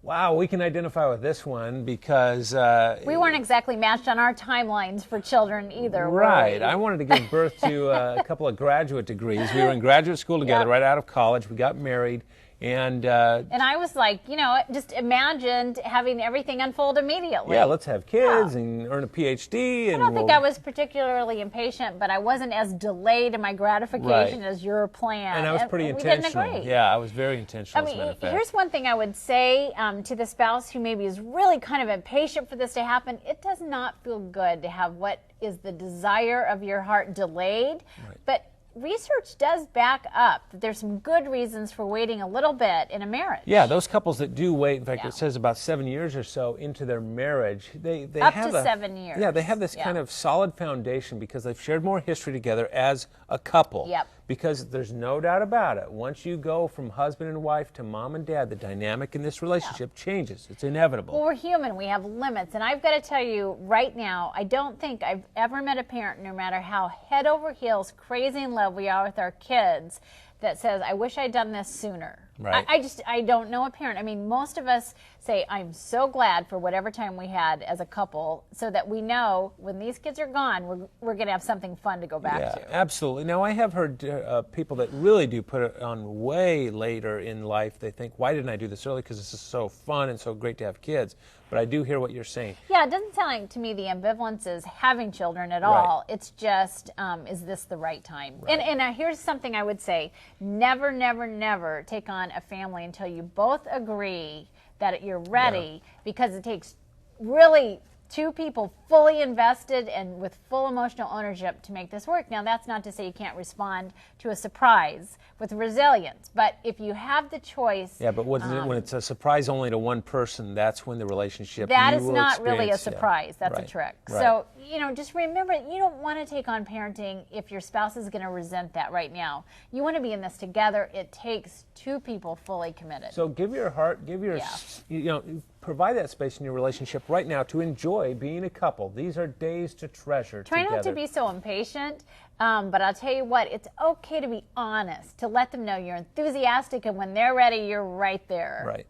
Wow, we can identify with this one because we weren't exactly matched on our timelines for children either. Right. Were we? I wanted to give birth to a couple of graduate degrees. We were in graduate school together, Yep. right out of college. We got married, and I was like, just imagined having everything unfold immediately. yeah, let's have kids and earn a PhD. And I don't think I was particularly impatient, but I wasn't as delayed in my gratification Right. as your plan. And I was pretty we didn't intentional. agree. Yeah, I was very intentional. I as a matter mean, of fact. here's one thing I would say to the spouse who maybe is really kind of impatient for this to happen. It does not feel good to have what is the desire of your heart delayed, but research does back up that there's some good reasons for waiting a little bit in a marriage. Yeah, those couples that do wait, in fact, Yeah. it says about 7 years or so into their marriage, they Up have to 7 years. Yeah, they have this Yeah. kind of solid foundation because they've shared more history together as a couple. Yep. Because there's no doubt about it. Once you go from husband and wife to mom and dad, the dynamic in this relationship changes. It's inevitable. Well, we're human. We have limits. And I've got to tell you right now, I don't think I've ever met a parent, no matter how head over heels crazy in love we are with our kids, that says, I wish I'd done this sooner. Right. I don't know a parent. I mean, most of us say, I'm so glad for whatever time we had as a couple so that we know when these kids are gone, we're going to have something fun to go back Yeah, to. absolutely. Now, I have heard people that really do put it on way later in life. They think, why didn't I do this early? Because this is so fun and so great to have kids. But I do hear what you're saying. Yeah, it doesn't sound like to me the ambivalence is having children at Right. all. It's just, is this the right time? Right. And here's something I would say. Never, never, never take on a family until you both agree that you're ready, because it takes really two people fully invested and with full emotional ownership to make this work. Now, that's not to say you can't respond to a surprise with resilience, but if you have the choice... Yeah, but when it's a surprise only to one person, that's when the relationship that you is will not really a experience- surprise. Yeah. That's Right. a trick. Right. So, just remember, you don't want to take on parenting if your spouse is going to resent that right now. You want to be in this together. It takes two people fully committed. So give your heart, give your, provide that space in your relationship right now to enjoy being a couple. These are days to treasure Try together. not to be so impatient, but I'll tell you what, it's okay to be honest, to let them know you're enthusiastic, and when they're ready, you're right there. Right.